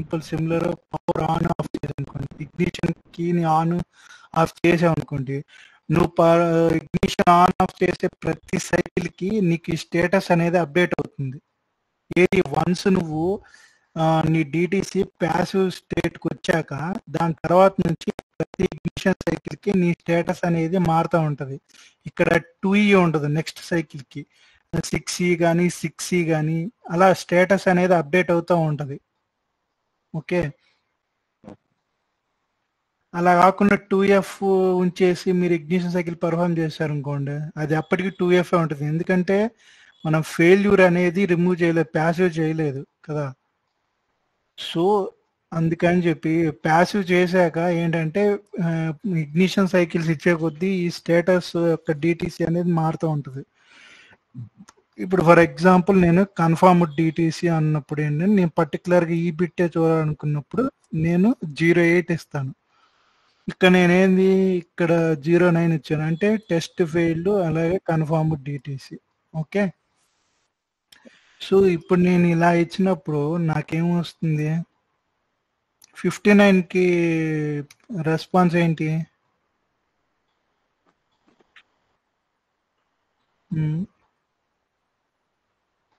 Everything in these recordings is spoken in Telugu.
Example similar power on off చేయాలనుకోండి, ఇగ్నిషన్ కీని ఆన్ ఆఫ్ చేసావు అనుకోండి, నువ్వు ఇగ్నిషన్ ఆన్ ఆఫ్ చేసే ప్రతి సైకిల్కి నీకు ఈ స్టేటస్ అనేది అప్డేట్ అవుతుంది. ఏది వన్స్ నువ్వు నీ డిటిసి ప్యాసివ్ స్టేట్కి వచ్చాక దాని తర్వాత నుంచి ప్రతి ఇగ్నిషన్ సైకిల్కి నీ స్టేటస్ అనేది మారుతూ ఉంటుంది. ఇక్కడ 2E ఉంటుంది నెక్స్ట్ సైకిల్కి, 6E కానీ 6E కానీ అలా స్టేటస్ అనేది అప్డేట్ అవుతూ ఉంటుంది. ఓకే, అలా కాకుండా 2F ఉంచేసి మీరు ఇగ్నిషన్ సైకిల్ పర్ఫామ్ చేశారనుకోండి, అది అప్పటికి 2F ఉంటుంది. ఎందుకంటే మనం ఫెయిల్యూర్ అనేది రిమూవ్ చేయలేదు, ప్యాసివ్ చేయలేదు కదా. సో అందుకని చెప్పి ప్యాసివ్ చేశాక ఏంటంటే ఇగ్నిషన్ సైకిల్స్ ఇచ్చే కొద్దీ ఈ స్టేటస్ యొక్క డిటిసి అనేది మారుతూ ఉంటుంది. ఇప్పుడు ఫర్ ఎగ్జాంపుల్ నేను కన్ఫర్మ్డ్ డిటిసి అన్నప్పుడు ఏంటంటే నేను పర్టికులర్గా ఈ బిట్టే చూడాలనుకున్నప్పుడు నేను 08 ఇస్తాను. ఇక్కడ నేనేంది ఇక్కడ 09 ఇచ్చాను అంటే టెస్ట్ ఫెయిల్డ్, అలాగే కన్ఫర్మ్డ్ డిటిసి. ఓకే, సో ఇప్పుడు నేను ఇలా ఇచ్చినప్పుడు నాకేమొస్తుంది, 59కి రెస్పాన్స్ ఏంటి?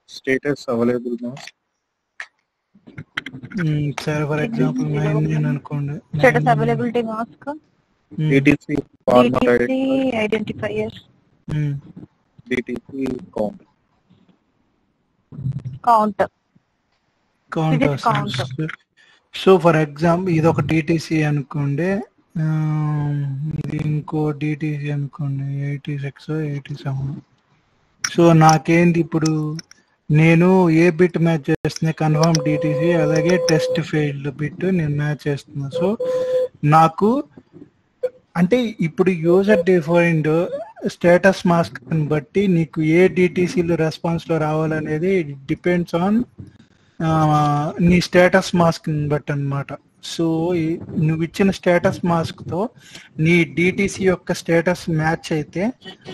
Status available mask. సరే ఫర్ ఎగ్జాంపుల్ 99 అనుకోండి, status availability mask, DTC format, identifier, DTC count. So for example ఇది ఒక డిటిసి అనుకోండి, ఇది ఇంకో డిటిసి అనుకోండి 86 87. సో నాకేంటి ఇప్పుడు నేను ఏ బిట్ మ్యాచ్ చేస్తున్నా, కన్ఫర్మ్ డిటిసి అలాగే టెస్ట్ ఫెయిల్డ్ బిట్ నేను మ్యాచ్ చేస్తున్నా. సో నాకు అంటే ఇప్పుడు యూజర్ డిఫైన్డ్ స్టేటస్ మాస్క్ బట్టి నీకు ఏ డిటిసిలో రెస్పాన్స్లో రావాలనేది డిపెండ్స్ ఆన్ నీ స్టేటస్ మాస్క్ బట్టి అనమాట. సో నువ్వు ఇచ్చిన స్టేటస్ మాస్క్తో నీ డిటిసి యొక్క స్టేటస్ మ్యాచ్ అయితే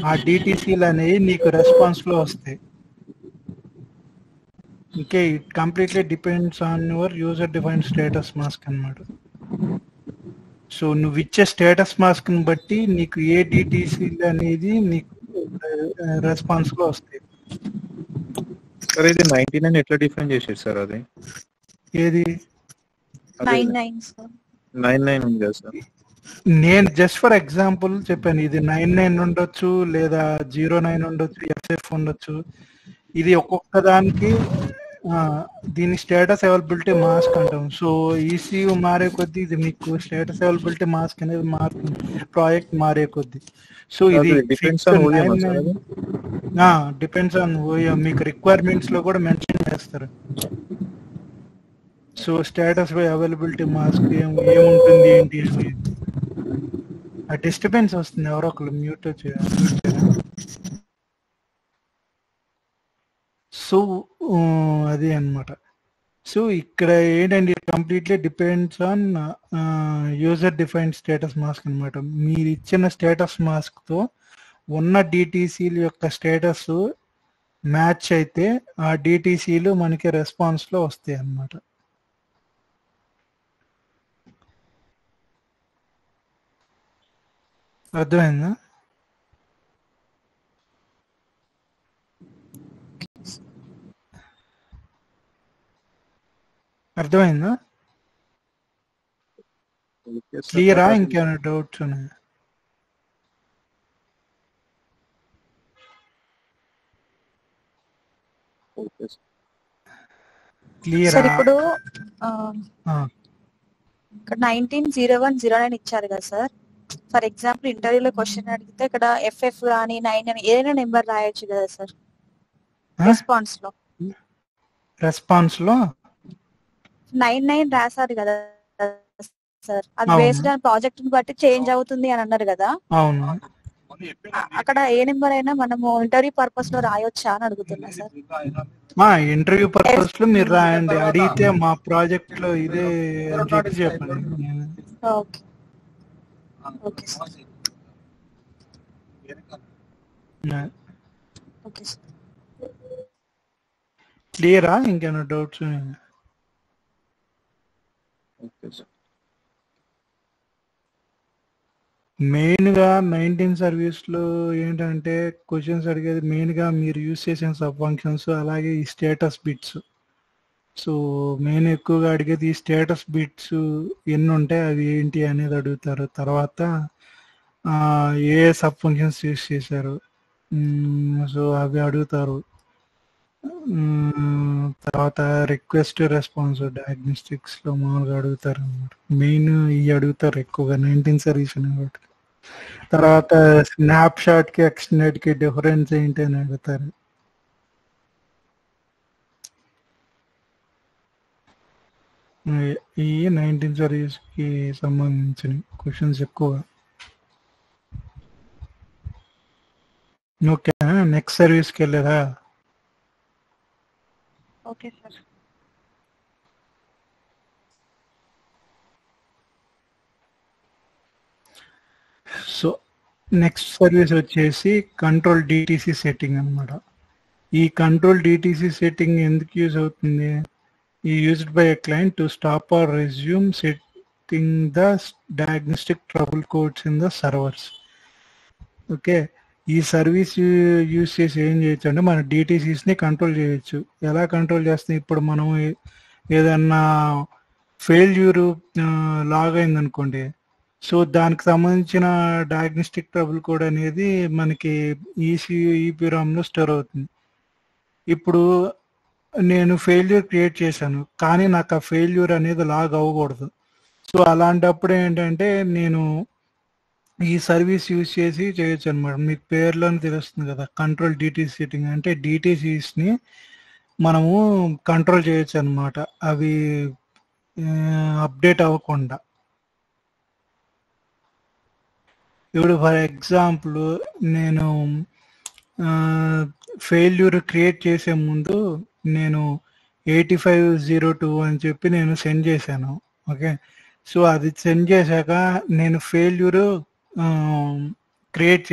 ఆ డిటిసిలు అనేవి నీకు రెస్పాన్స్లో వస్తాయి. Okay, it completely depends on your user defined status mask అనమాట. సో నువ్వు ఇచ్చే స్టేటస్ మాస్క్ని బట్టి నీకు ఏ డిటిసి అనేది నీకు రెస్పాన్స్లో వస్తాయి. సార్ ఇది 99 ఎట్లా డిఫైన్ చేశారు సార్? అది ఏది 99 ఉంది కదా సార్? నేను జస్ట్ ఫర్ ఎగ్జాంపుల్ చెప్పాను, ఇది 99 ఉండొచ్చు లేదా 09 ఉండొచ్చు, ఎఫ్ఎఫ్ ఉండొచ్చు. ఇది ఒక్కొక్క దానికి దీని స్టేటస్ అవైలబిలిటీ మాస్క్ అంటాం. సో ఈసీయూ మారే కొద్దీ ఇది మీకు స్టేటస్ అవైలబిలిటీ మాస్క్ అనేది మారుతుంది, ప్రాజెక్ట్ మారే కొద్దీ. సో ఇది డిపెండ్స్ ఆన్ ఓఎం, మీకు రిక్వైర్మెంట్స్ లో కూడా మెన్షన్ చేస్తారు. సో స్టేటస్ అవైలబిలిటీ మాస్క్ ఏముంటుంది ఏంటి అని. ఆ డిస్టర్బెన్స్ వస్తుంది, ఎవరో ఒకరు మ్యూట్ చేయాలి. సో అది అన్నమాట. సో ఇక్కడ ఏంటంటే completely depends on user defined status mask అనమాట. మీరు ఇచ్చిన స్టేటస్ మాస్క్తో ఉన్న డిటిసిల యొక్క స్టేటస్ మ్యాచ్ అయితే ఆ డిటిసిలు మనకి రెస్పాన్స్లో వస్తాయి అన్నమాట. అర్థమైందా? అర్థమైందా? క్లియరా? ఇంకేమైనా డౌట్స్ ఉన్నాయా? క్లియరా? ఇప్పుడు 190109 ఇచ్చారు కదా సార్. ఫర్ ఎగ్జాంపుల్ ఇంటర్వ్యూలో క్వశ్చన్ అడిగితే ఇక్కడ ఎఫ్ఎఫ్ కానీ 9 అని ఏదైనా నెంబర్ రాయొచ్చు కదా సార్ రెస్పాన్స్ లో 99 రాశారు కదా సార్. అది బేస్డ్ ఆన్ ప్రాజెక్ట్ ని బట్టి చేంజ్ అవుతుంది అని అన్నారు కదా. అవును, అక్కడ ఏ నెంబర్ అయినా మనము ఇంటర్వ్యూ పర్పస్ లో రాయొచ్చా అని అడుగుతున్నా సార్. ఇంటర్వ్యూ పర్పస్ లో మీరు రాయండి, అడిగితే మా ప్రాజెక్ట్ లో ఇదే చెప్పండి. Okay okay sir. Okay sir. క్లియరా? ఇంకేమైనా డౌట్స్? Okay sir. మెయిన్గా 19 సర్వీస్లో ఏంటంటే క్వశ్చన్స్ అడిగేది మెయిన్గా మీరు యూస్ చేసిన సబ్ ఫంక్షన్స్ అలాగే ఈ స్టేటస్ బిట్స్. సో మెయిన్ ఎక్కువగా అడిగేది ఈ స్టేటస్ బిట్స్ ఎన్ని ఉంటాయి అవి ఏంటి అనేది అడుగుతారు. తర్వాత ఏ సబ్ ఫంక్షన్స్ యూస్ చేశారు, సో అవి అడుగుతారు. తర్వాత రిక్వెస్ట్ రెస్పాన్స్ డయాగ్నోస్టిక్స్లో మామూలుగా అడుగుతారు అన్నమాట. మెయిన్ ఇవి అడుగుతారు ఎక్కువగా 19 సర్వీస్ అనేవాటి. తర్వాత స్నాప్ షాట్ కి ఎక్స్టెండెడ్ కి డిఫరెన్స్ ఏంటి అని అడుగుతారు. ఈ 19 సర్వీస్ కి సంబంధించిన క్వశ్చన్స్ ఎక్కువ. ఓకే, నెక్స్ట్ సర్వీస్కి వెళ్ళారా? Okay sir. So next service వచ్చేసి కంట్రోల్ డిటిసి సెట్టింగ్ అన్నమాట. ఈ కంట్రోల్ డిటిసి సెట్టింగ్ ఎందుకు యూజ్ అవుతుంది? ఈ used by a client to stop or resume setting the diagnostic trouble codes in the servers. Okay, ఈ సర్వీస్ యూజ్ చేసి ఏం చేయొచ్చు అంటే మన డిటిసిస్ని కంట్రోల్ చేయొచ్చు. ఎలా కంట్రోల్ చేస్తాం? ఇప్పుడు మనం ఏదన్నా ఫెయిల్యూర్ లాగ్ అయింది అనుకోండి, సో దానికి సంబంధించిన డయాగ్నోస్టిక్ ట్రబుల్ కోడ్ అనేది మనకి ఈపీరామ్లో స్టోర్ అవుతుంది. ఇప్పుడు నేను ఫెయిల్యూర్ క్రియేట్ చేశాను, కానీ నాకు ఆ ఫెయిల్యూర్ అనేది లాగ్ అవ్వకూడదు. సో అలాంటప్పుడు ఏంటంటే నేను ఈ సర్వీస్ యూజ్ చేసి చేయొచ్చు అనమాట. మీకు పేర్లోనే తెలుస్తుంది కదా, కంట్రోల్ డిటిసి సెట్టింగ్ అంటే డిటిసిస్ని మనము కంట్రోల్ చేయొచ్చు అనమాట, అవి అప్డేట్ అవ్వకుండా. ఇప్పుడు ఫర్ ఎగ్జాంపుల్ నేను ఫెయిల్యూర్ క్రియేట్ చేసే ముందు నేను 8502 అని చెప్పి నేను సెండ్ చేశాను. ఓకే, సో అది సెండ్ చేశాక నేను ఫెయిల్యూర్ క్రియేట్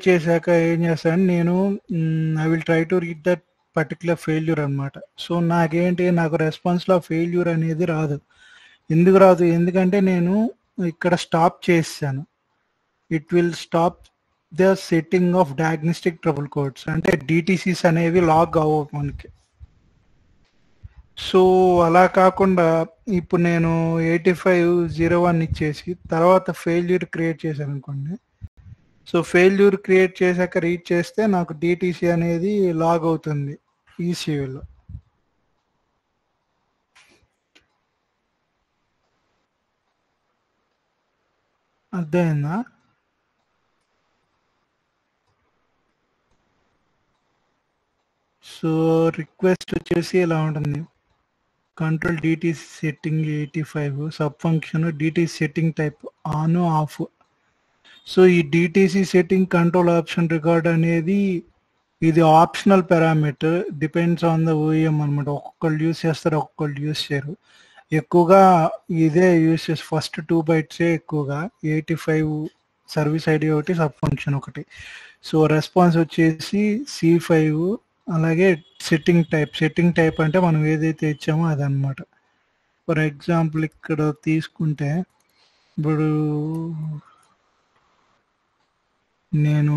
చేశాక ఏం చేశాను నేను, I will try to read that particular failure అనమాట. సో నాకు రెస్పాన్స్లో ఫెయిల్యూర్ అనేది రాదు. ఎందుకు రాదు? ఎందుకంటే నేను ఇక్కడ స్టాప్ చేశాను. It will stop the setting off diagnostic trouble codes, అంటే డిటిసిస్ అనేవి లాగ్ అవ్వవు మనకి. సో అలా కాకుండా ఇప్పుడు నేను 8501 ఇచ్చేసి తర్వాత ఫెయిల్యూర్ క్రియేట్ చేశాను అనుకోండి, సో ఫెయిల్యూర్ క్రియేట్ చేశాక రీడ్ చేస్తే నాకు డిటిసి అనేది లాగ్ అవుతుంది ఈసీయూలో. అర్థమైందా? సో రిక్వెస్ట్ వచ్చేసి ఇలా ఉంటుంది, control DTC setting 85 sub function DTC setting type on off. So ఈ DTC setting control option record అనేది ఇది optional parameter, depends on the OEM అనమాట. ఒక్కొక్కళ్ళు యూస్ చేస్తారు, ఒక్కొక్కళ్ళు యూస్ చేయరు. ఎక్కువగా ఇదే యూస్ చేసి ఫస్ట్ 2 బైట్సే ఎక్కువగా, 85 సర్వీస్ ఐడి ఒకటి, సబ్ ఫంక్షన్ ఒకటి. సో రెస్పాన్స్ వచ్చేసి C5, అలాగే సెట్టింగ్ టైప్ అంటే మనం ఏదైతే ఇచ్చామో అదనమాట. ఫర్ ఎగ్జాంపుల్ ఇక్కడ తీసుకుంటే ఇప్పుడు నేను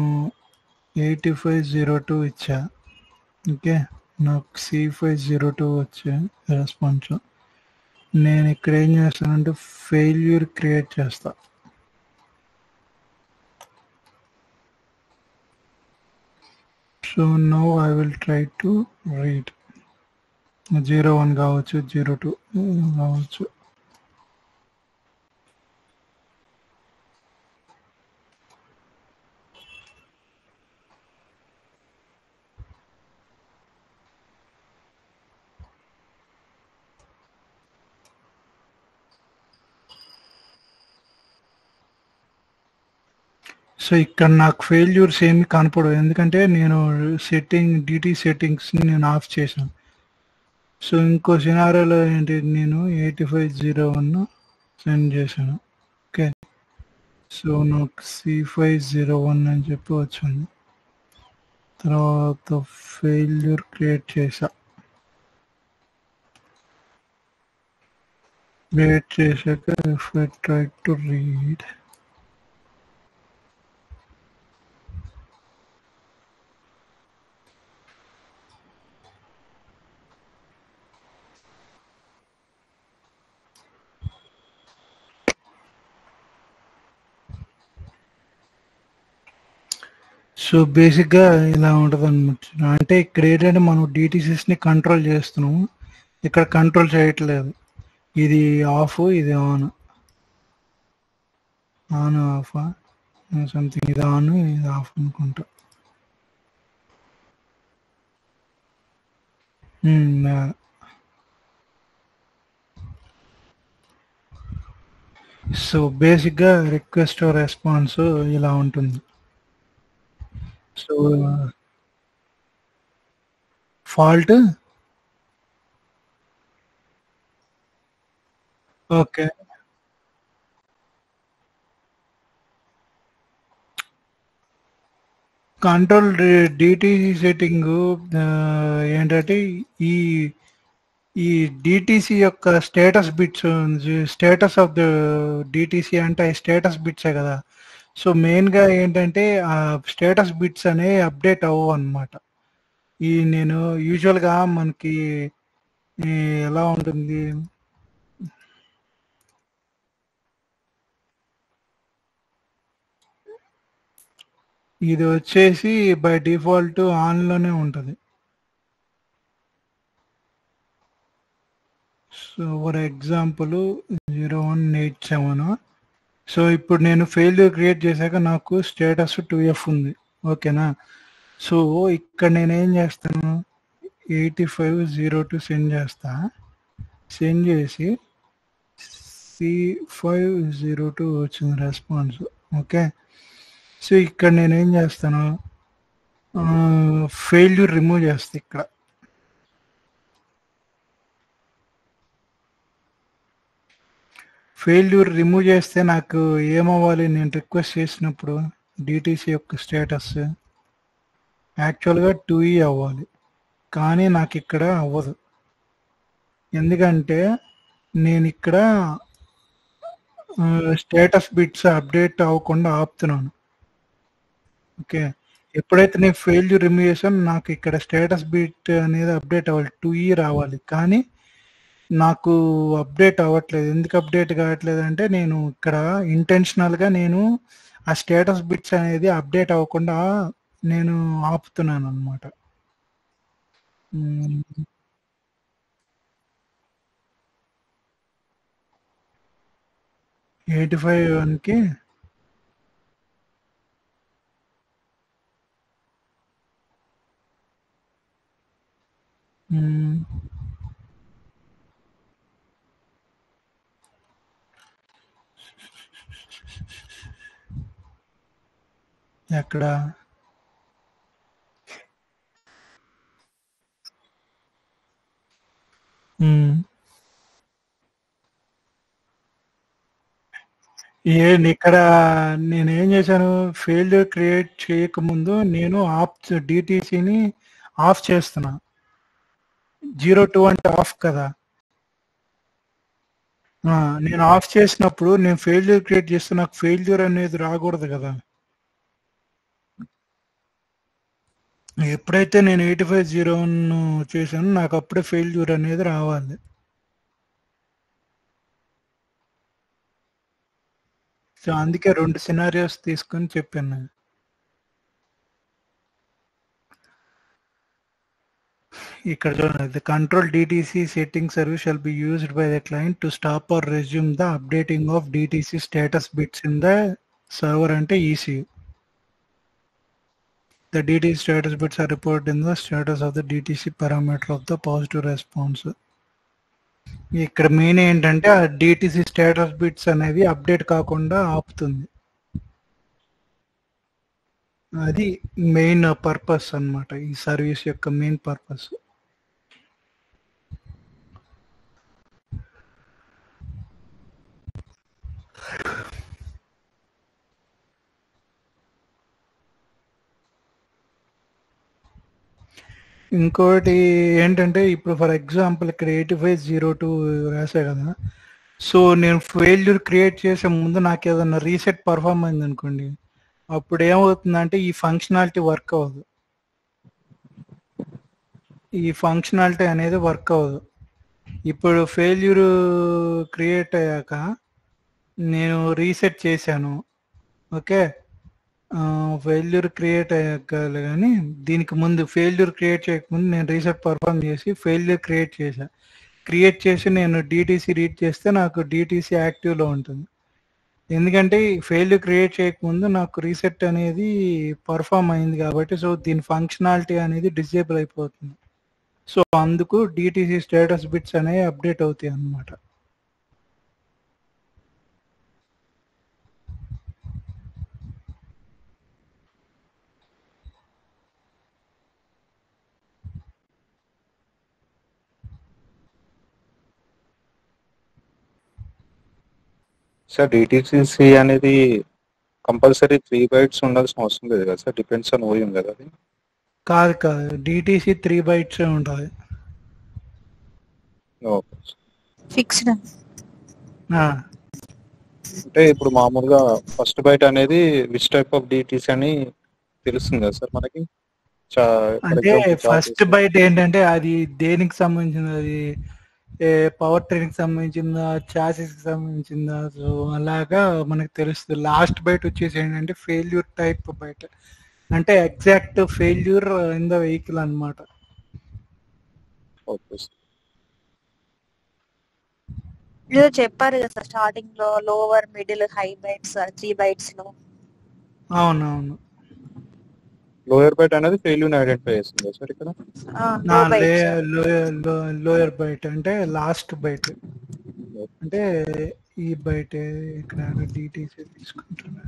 8502 ఇచ్చా. ఓకే, నాకు C502 వచ్చే రెస్పాన్స్. నేను ఇక్కడ ఏం చేస్తానంటే ఫెయిల్యూర్ క్రియేట్ చేస్తా. So now I will try to read 01 కావచ్చు, 02 కావచ్చు. సో ఇక్కడ నాకు ఫెయిల్యూర్స్ ఏమి కనపడవు, ఎందుకంటే నేను డిటి సెట్టింగ్స్ని నేను ఆఫ్ చేశాను. సో ఇంకో సినారియోలో ఏంటి, నేను 8501 సెండ్ చేశాను. ఓకే, సో నాకు C501 అని చెప్పి వచ్చింది. తర్వాత ఫెయిల్యూర్ క్రియేట్ చేసా. వెయిట్ చేశాక if I try to read. So బేసిక్గా ఇలా ఉంటుంది అనమాట. అంటే ఇక్కడ ఏంటంటే మనం డిటిసిస్ని కంట్రోల్ చేస్తున్నాము, ఇక్కడ కంట్రోల్ చేయట్లేదు. ఇది ఆఫ్, ఇది ఆన్, ఆన్ ఆఫ్ సంథింగ్, ఇది ఆన్ ఇది ఆఫ్ అనుకుంటా. సో బేసిక్గా రిక్వెస్ట్ రెస్పాన్స్ ఇలా ఉంటుంది. So fault okay, control DTC setting ఏంటంటే ఈ ఈ డిటిసి యొక్క status bits, status of the DTC అంటే స్టేటస్ బిట్సే కదా. సో మెయిన్గా ఏంటంటే ఆ స్టేటస్ బిట్స్ అనేవి అప్డేట్ అవ్వవు అనమాట. ఈ నేను యూజువల్గా మనకి ఎలా ఉంటుంది, ఇది వచ్చేసి బై డిఫాల్ట్ ఆన్లోనే ఉంటుంది. So for example 0187. సో ఇప్పుడు నేను ఫెయిల్యూర్ క్రియేట్ చేశాక నాకు స్టేటస్ 2F ఉంది, ఓకేనా. సో ఇక్కడ నేనేం చేస్తాను, 8502 సెండ్ చేస్తా. సెండ్ చేసి C502 వచ్చింది రెస్పాన్స్, ఓకే. సో ఇక్కడ నేనేం చేస్తాను, ఫెయిల్యూర్ రిమూవ్ చేస్తా. ఇక్కడ ఫెయిల్యూర్ రిమూవ్ చేస్తే నాకు ఏమవ్వాలి, నేను రిక్వెస్ట్ చేసినప్పుడు డిటిసి యొక్క స్టేటస్ యాక్చువల్గా 2E అవ్వాలి, కానీ నాకు ఇక్కడ అవ్వదు. ఎందుకంటే నేను ఇక్కడ స్టేటస్ బిట్స్ అప్డేట్ అవ్వకుండా ఆపుతున్నాను, ఓకే. ఎప్పుడైతే నేను ఫెయిల్యూర్ రిమూవ్ చేసాను నాకు ఇక్కడ స్టేటస్ బిట్ అనేది అప్డేట్ అవ్వాలి, 2E రావాలి, కానీ నాకు అప్డేట్ అవ్వట్లేదు. ఎందుకు అప్డేట్ కావట్లేదు అంటే నేను ఇక్కడ ఇంటెన్షనల్గా నేను ఆ స్టేటస్ బిట్స్ అనేది అప్డేట్ అవ్వకుండా నేను ఆపుతున్నాను అనమాట. 85 ఎక్కడ ఇక్కడ నేనేం చేశాను, ఫెయిల్యూర్ క్రియేట్ చేయకముందు నేను డిటిసిని ఆఫ్ చేస్తున్నా. 02 అంటే ఆఫ్ కదా. నేను ఆఫ్ చేసినప్పుడు నేను ఫెయిల్యూర్ క్రియేట్ చేస్తే నాకు ఫెయిల్యూర్ అనేది రాకూడదు కదా. ఎప్పుడైతే నేను 8501 చేశాను నాకు అప్పుడే ఫెయిల్యూర్ అనేది రావాలి. సో అందుకే 2 సినారియోస్ తీసుకొని చెప్పాను. ఇక్కడ చూడండి, the control DTC setting service shall be used by the client to stop or resume the updating of DTC status bits in the server అంటే ECU. The DTC status bits are reported in the status of the DTC parameter of the positive response. ఇక్కడ మెయిన్ ఏంటంటే ఆ DTC స్టేటస్ బిట్స్ అనేవి అప్డేట్ కాకుండా ఆపుతుంది. అది మెయిన్ పర్పస్ అన్నమాట, ఈ సర్వీస్ యొక్క మెయిన్ పర్పస్. ఇంకోటి ఏంటంటే ఇప్పుడు ఫర్ ఎగ్జాంపుల్ ఇక్కడ 8502 రాసా కదా. సో నేను ఫెయిల్యూర్ క్రియేట్ చేసే ముందు నాకు ఏదైనా రీసెట్ పర్ఫామ్ అయింది అనుకోండి, అప్పుడు ఏమవుతుందంటే ఈ ఫంక్షనాలిటీ వర్క్ అవ్వదు. ఈ ఫంక్షనాలిటీ అనేది వర్క్ అవ్వదు. ఇప్పుడు ఫెయిల్యూర్ క్రియేట్ అయ్యాక నేను రీసెట్ చేశాను, ఓకే, ఫెయిల్యూర్ క్రియేట్ అయ్యాక కానీ దీనికి ముందు ఫెయిల్యూర్ క్రియేట్ చేయకముందు నేను రీసెట్ పర్ఫామ్ చేసి ఫెయిల్యూర్ క్రియేట్ చేసి నేను డిటిసి రీడ్ చేస్తే నాకు డిటిసి యాక్టివ్లో ఉంటుంది. ఎందుకంటే ఫెయిల్యూర్ క్రియేట్ చేయకముందు నాకు రీసెట్ అనేది పర్ఫామ్ అయింది కాబట్టి, సో దీని ఫంక్షనాలిటీ అనేది డిజేబుల్ అయిపోతుంది. సో అందుకు డిటిసి స్టేటస్ బిట్స్ అనేవి అప్డేట్ అవుతాయి అన్నమాట. సార్ డిటిసిసి అనేది కంపల్సరీ 3 బైట్స్ ఉండాల్సిన అవసరం లేదు కదా సార్, డిపెండ్స్ ఆన్ ఓఎం కదా అది. కాదు డిటిసి 3 బైట్స్ ఉంటుంది. ఓకే. ఫిక్స్డ్. అంటే ఇప్పుడు మామూలుగా ఫస్ట్ బైట్ అనేది విచ్ టైప్ ఆఫ్ డిటిసి అని తెలుస్తుంది కదా సార్ మనకి. అంటే ఫస్ట్ బైట్ ఏంటంటే అది దేనికి సంబంధించింది, అది పవర్ ట్రైన్కి సంబంధించిందా, చాసిస్ కి సంబంధించిందా, సో అలాగా మనకు తెలుస్తుంది. లాస్ట్ బైట్ వచ్చేసి ఏంటంటే ఫెయిల్యూర్ టైప్ బైట్, అంటే exact failure in the vehicle అన్నమాట. Okay sir. ఏదో చెప్పారు కదా సార్ స్టార్టింగ్ లో, lower middle high bytes 3 bytes లో. అవునవును. లోయర్ బైట్ అనేది ఫెయిల్యూర్ ఐడెంటిఫై చేస్తుంది సార్ ఇక్కడ. లోయర్ బైట్ అంటే లాస్ట్ బైట్, అంటే ఈ బైట్ ఇక్కడ డిటిసి తీసుకుంటున్నా.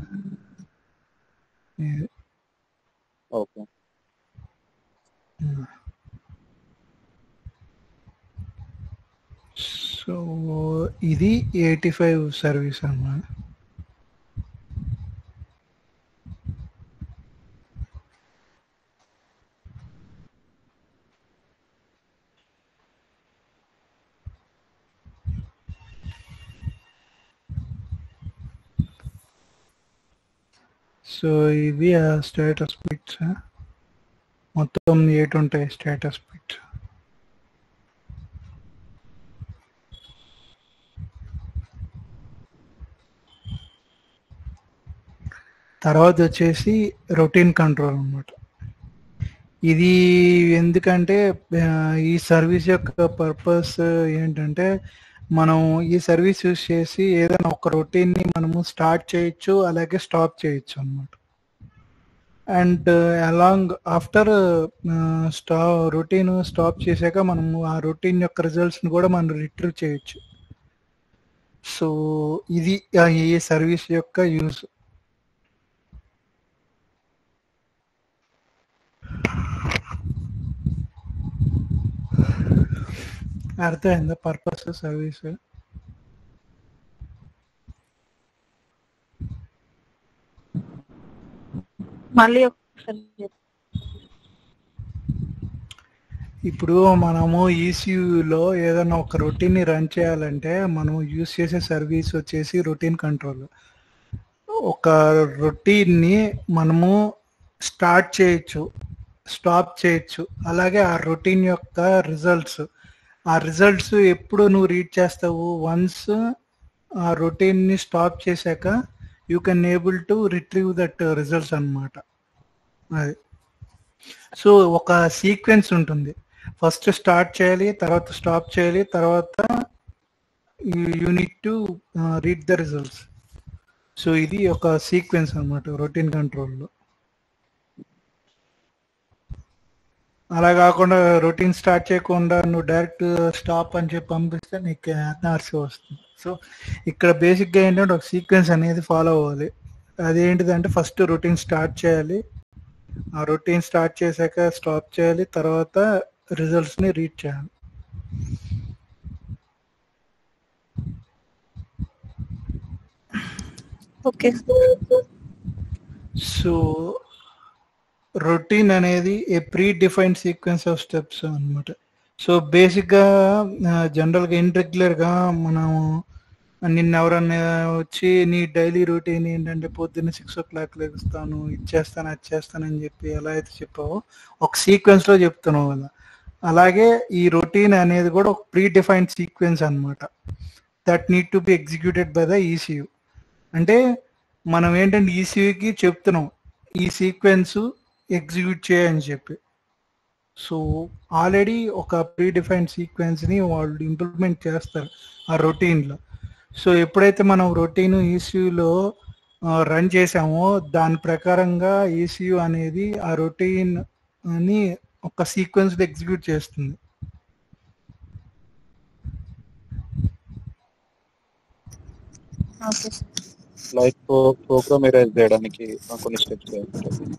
ఓకే. సో ఇది 85 సర్వీస్ అన్నమాట. సో ఇవి స్టేటస్ బిట్స్, మొత్తం 8 ఉంటాయి స్టేటస్ బిట్స్. తర్వాత వచ్చేసి రొటీన్ కంట్రోల్ అన్నమాట. ఇది ఎందుకంటే ఈ సర్వీస్ యొక్క పర్పస్ ఏంటంటే మనం ఈ సర్వీస్ యూస్ చేసి ఏదైనా ఒక రొటీన్ని మనము స్టార్ట్ చేయొచ్చు, అలాగే స్టాప్ చేయొచ్చు అన్నమాట. And along after routine stop చేశాక మనము ఆ రొటీన్ యొక్క రిజల్ట్స్ని కూడా మనం రిట్రీవ్ చేయొచ్చు. సో ఇది ఈ సర్వీస్ యొక్క యూజ్. అర్థమైందా పర్పస్ సర్వీస్? మళ్ళీ ఒకసారి ఇప్పుడు మనము ఈసీయూలో ఏదైనా ఒక రొటీన్ని రన్ చేయాలంటే మనం యూస్ చేసే సర్వీస్ వచ్చేసి రొటీన్ కంట్రోల్. ఒక రొటీన్ని మనము స్టార్ట్ చేయొచ్చు, స్టాప్ చేయొచ్చు, అలాగే ఆ రొటీన్ యొక్క రిజల్ట్స్ ఎప్పుడు నువ్వు రీడ్ చేస్తావు, వన్స్ ఆ రొటీన్ని స్టాప్ చేశాక you can able to retrieve that results అన్నమాట. అది సో ఒక సీక్వెన్స్ ఉంటుంది, ఫస్ట్ స్టార్ట్ చేయాలి, తర్వాత స్టాప్ చేయాలి, తర్వాత you need to read the results. So ఇది ఒక సీక్వెన్స్ అన్నమాట రొటీన్ కంట్రోల్లో. అలా కాకుండా రొటీన్ స్టార్ట్ చేయకుండా నువ్వు డైరెక్ట్ స్టాప్ అని చెప్పి పంపిస్తే నీకు ఎన్ఆర్సీ వస్తుంది. సో ఇక్కడ బేసిక్గా ఏంటంటే ఒక సీక్వెన్స్ అనేది ఫాలో అవ్వాలి. అదేంటిదంటే ఫస్ట్ రొటీన్ స్టార్ట్ చేయాలి, ఆ రొటీన్ స్టార్ట్ చేశాక స్టాప్ చేయాలి, తర్వాత రిజల్ట్స్ని రీడ్ చేయాలి. ఓకే. సో రొటీన్ అనేది a predefined sequence of steps అన్నమాట. సో బేసిక్గా జనరల్గా ఇన్రెగ్యులర్గా మనం నిన్న ఎవరన్నా వచ్చి నీ డైలీ రొటీన్ ఏంటంటే పొద్దున్న 6 o'clock లెగుస్తాను, ఇది చేస్తాను, అది చేస్తాను అని చెప్పి ఎలా అయితే చెప్పావో ఒక సీక్వెన్స్లో చెప్తున్నావు కదా, అలాగే ఈ రొటీన్ అనేది కూడా ఒక ప్రీ డిఫైన్డ్ సీక్వెన్స్ అనమాట. That need to be executed by the ECU. అంటే మనం ఏంటంటే ఈసీయూకి చెప్తున్నాం ఈ సీక్వెన్స్ ఎగ్జిక్యూట్ చేయని చెప్పి. సో ఆల్రెడీ ఒక ప్రీ డిఫైన్డ్ సీక్వెన్స్ని వాళ్ళు ఇంప్లిమెంట్ చేస్తారు ఆ రొటీన్లో. సో ఎప్పుడైతే మనం రొటీన్ ఈసీయూలో రన్ చేసామో దాని ప్రకారంగా ఈసీయూ అనేది ఆ రొటీన్ అని ఒక సీక్వెన్స్లో ఎగ్జిక్యూట్ చేస్తుంది. లైక్ ప్రోగ్రామరైజ్ చేయడానికి కొన్ని స్టెప్స్ ఉంటుంది.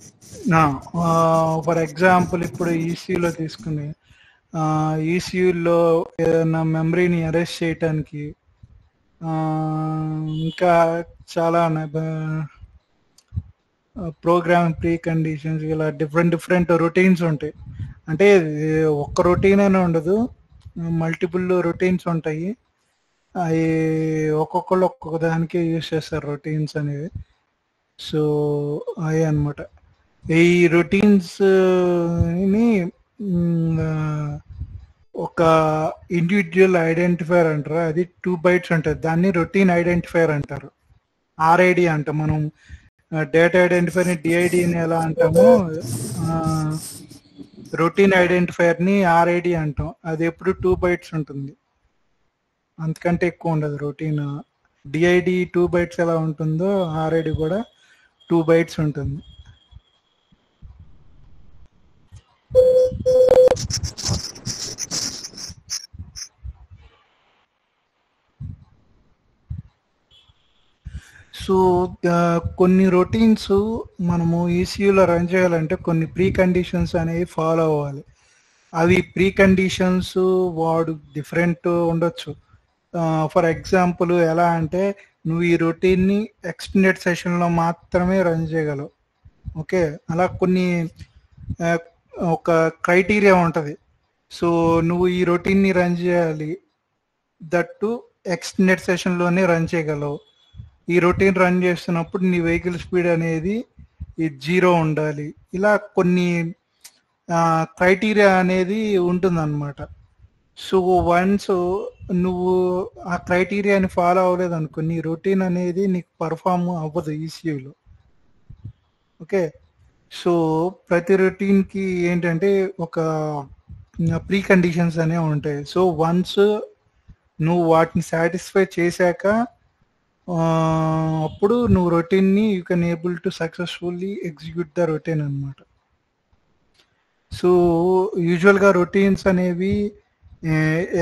ఫర్ ఎగ్జాంపుల్ ఇప్పుడు ఈసీయూలో తీసుకుని ఈసీయూలో ఏదైనా మెమరీని అరెస్ట్ చేయటానికి ఇంకా చాలా ప్రోగ్రామ్ ప్రీ కండిషన్స్ ఇలా డిఫరెంట్ రొటీన్స్ ఉంటాయి. అంటే ఒక్క రొటీన్ అనే ఉండదు, మల్టిపుల్ రొటీన్స్ ఉంటాయి. అవి ఒక్కొక్కళ్ళు ఒక్కొక్క దానికి యూజ్ చేస్తారు రొటీన్స్ అనేవి. సో అవి అనమాట ఈ రొటీన్స్ని ఒక ఇండివిజువల్ ఐడెంటిఫైర్ అంటారు, అది 2 bytes ఉంటుంది, దాన్ని రొటీన్ ఐడెంటిఫైర్ అంటారు, ఆర్ఐడి అంటాం. మనం డేటా ఐడెంటిఫైర్ని డిఐడిని ఎలా అంటామో రొటీన్ ఐడెంటిఫైర్ని ఆర్ఐడి అంటాం. అది ఎప్పుడు 2 bytes ఉంటుంది, అంతకంటే ఎక్కువ ఉండదు. రొటీన్ డిఐడి 2 bytes ఎలా ఉంటుందో ఆర్ఐడి కూడా 2 bytes ఉంటుంది. సో కొన్ని రొటీన్స్ మనము ఈసీయూలో రన్ చేయాలంటే కొన్ని ప్రీ కండిషన్స్ అనేవి ఫాలో అవ్వాలి. అవి ప్రీ కండిషన్స్ వాడు డిఫరెంట్ ఉండొచ్చు. ఫర్ ఎగ్జాంపుల్ ఎలా అంటే నువ్వు ఈ రొటీన్ని ఎక్స్టెండెడ్ సెషన్లో మాత్రమే రన్ చేయగలవు. ఓకే, అలా కొన్ని ఒక క్రైటీరియా ఉంటుంది. సో నువ్వు ఈ రొటీన్ని రన్ చేయాలి, దట్టు ఎక్స్టెండెడ్ సెషన్లోనే రన్ చేయగలవు. ఈ రొటీన్ రన్ చేస్తున్నప్పుడు నీ వెహికల్ స్పీడ్ అనేది 0 ఉండాలి. ఇలా కొన్ని క్రైటీరియా అనేది ఉంటుందన్నమాట. సో వన్స్ నువ్వు ఆ క్రైటీరియాని ఫాలో అవ్వలేదు అనుకో, నీ రొటీన్ అనేది నీకు పర్ఫామ్ అవ్వదు ఈసీయూలో. ఓకే, సో ప్రతి రొటీన్కి ఏంటంటే ఒక ప్రీ కండిషన్స్ అనేవి ఉంటాయి. సో వన్స్ నువ్వు వాటిని సాటిస్ఫై చేశాక అప్పుడు నువ్వు రొటీన్ని you can able to successfully execute the routine అనమాట. సో యూజువల్గా రొటీన్స్ అనేవి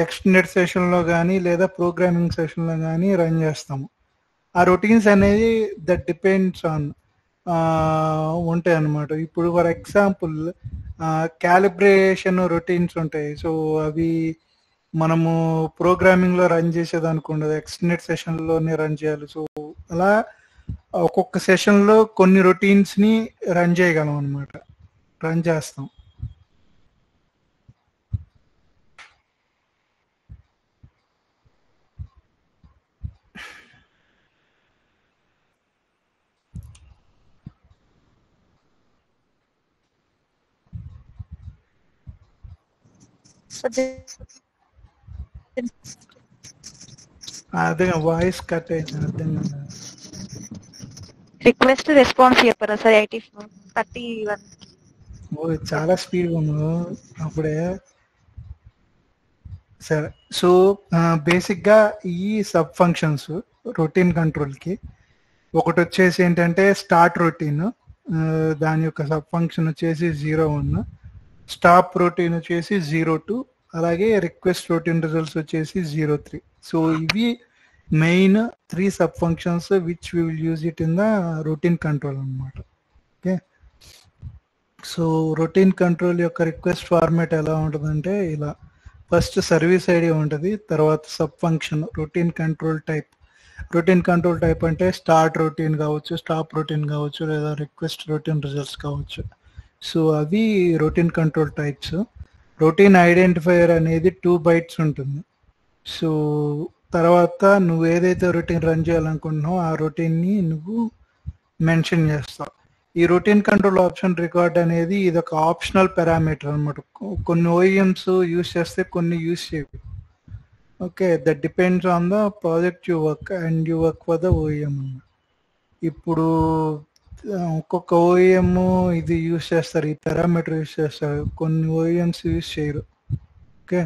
ఎక్స్టెండెడ్ సెషన్లో కానీ లేదా ప్రోగ్రామింగ్ సెషన్లో కానీ రన్ చేస్తాము. ఆ రొటీన్స్ అనేది దట్ డిపెండ్స్ ఆన్ ఉంటాయి అన్నమాట. ఇప్పుడు ఫర్ ఎగ్జాంపుల్ క్యాలిబ్రేషన్ రొటీన్స్ ఉంటాయి. సో అవి మనము ప్రోగ్రామింగ్లో రన్ చేసేది అనుకుండదు, ఎక్స్టెండెడ్ సెషన్లోనే రన్ చేయాలి. సో అలా ఒక్కొక్క సెషన్లో కొన్ని రొటీన్స్ని రన్ చేయగలం అనమాట, రన్ చేస్తాం. అదే వాయిస్ కట్ అయింది, అర్థం కదా. రిక్వెస్ట్ రెస్పాన్స్ చెప్పారా సార్? 31. ఓ చాలా స్పీడ్గా ఉన్నావు అప్పుడే. సరే, సో బేసిక్గా ఈ సబ్ ఫంక్షన్స్ రొటీన్ కంట్రోల్కి ఒకటి వచ్చేసి ఏంటంటే స్టార్ట్ రొటీన్, దాని యొక్క సబ్ ఫంక్షన్ వచ్చేసి 01, స్టాప్ రొటీన్ వచ్చేసి 02, అలాగే రిక్వెస్ట్ రొటీన్ రిజల్ట్స్ వచ్చేసి 03. సో ఇవి main 3 sub functions which we will use it in the routine control అనమాట. ఓకే, సో రొటీన్ కంట్రోల్ యొక్క రిక్వెస్ట్ ఫార్మాట్ ఎలా ఉంటుందంటే ఇలా, ఫస్ట్ సర్వీస్ ఐడి ఉంటుంది, తర్వాత sub function routine control type. Routine control type అంటే స్టార్ట్ రొటీన్ కావచ్చు, స్టాప్ రొటీన్ కావచ్చు, లేదా రిక్వెస్ట్ రొటీన్ రిజల్ట్స్ కావచ్చు. సో అవి routine control types. Routine identifier అనేది 2 bytes ఉంటుంది. సో తర్వాత నువ్వు ఏదైతే రొటీన్ రన్ చేయాలనుకుంటున్నావో ఆ రొటీన్ని నువ్వు మెన్షన్ చేస్తావు. ఈ రొటీన్ కంట్రోల్ ఆప్షన్ రికార్డ్ అనేది ఇది ఒక ఆప్షనల్ పారామీటర్ అనమాట. కొన్ని ఓఎమ్స్ యూస్ చేస్తే కొన్ని యూస్ చేయవు. Okay, that depends on the project you work and you work for the OM. ఇప్పుడు ఒక్కొక్క ఓఎం ఇది యూస్ చేస్తారు, ఈ పారామీటర్ యూస్ చేస్తారు, కొన్ని ఓఎమ్స్ యూస్ చేయరు. ఓకే,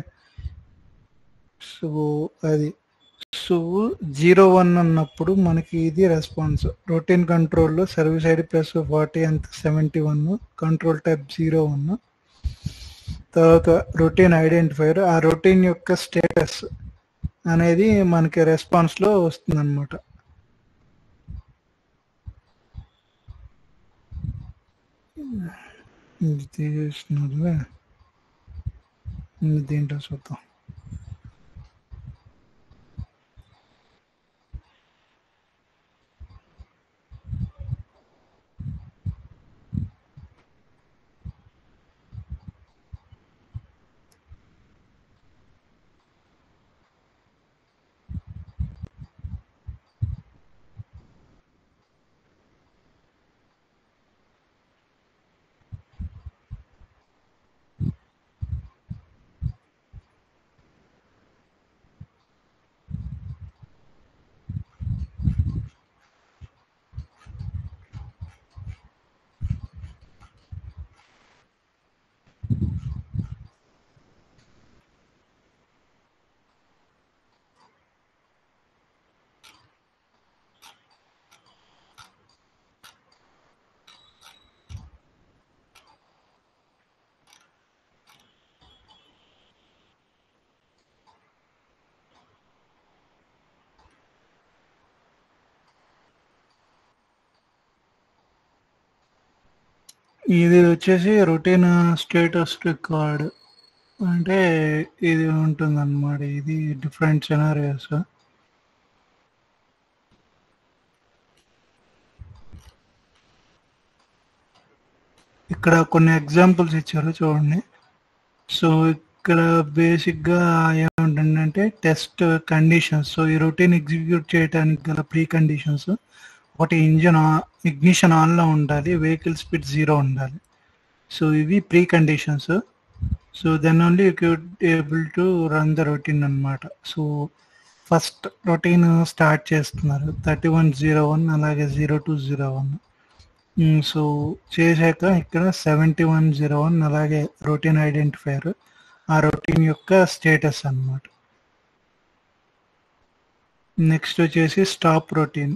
సో అది సో 01 అన్నప్పుడు మనకి ఇది రెస్పాన్స్. రొటీన్ కంట్రోల్లో సర్వీస్ ఐడి ప్లస్ 40 అంత 71, కంట్రోల్ టైప్ 01. తర్వాత రొటీన్ ఐడెంటిఫైర్, ఆ రొటీన్ యొక్క స్టేటస్ అనేది మనకి రెస్పాన్స్లో వస్తుంది అనమాట. ఇది తీసేసినది దీంట్లో చూద్దాం. ఇది వచ్చేసి రొటీన్ స్టేటస్ రికార్డ్ అంటే ఇది ఉంటుంది అన్నమాట. ఇది డిఫరెంట్ సినారియోస్. ఇక్కడ కొన్ని ఎగ్జాంపుల్స్ ఇచ్చారు చూడండి. సో ఇక్కడ బేసిక్గా ఏముంటుందంటే టెస్ట్ కండిషన్స్. సో ఈ రొటీన్ ఎగ్జిక్యూట్ చేయడానికి గల ప్రీ కండిషన్స్ ఒకటి, ఇగ్నిషన్ ఆన్లో ఉండాలి, వెహికల్ స్పీడ్ 0 ఉండాలి. సో ఇవి preconditions. So then only you could able to run the routine అనమాట. సో ఫస్ట్ రొటీన్ స్టార్ట్ చేస్తున్నారు 3101 అలాగే 0201. సో చేశాక ఇక్కడ 7101 అలాగే రొటీన్ ఐడెంటిఫైర్, ఆ రొటీన్ యొక్క స్టేటస్ అన్నమాట. నెక్స్ట్ వచ్చేసి స్టాప్ రొటీన్.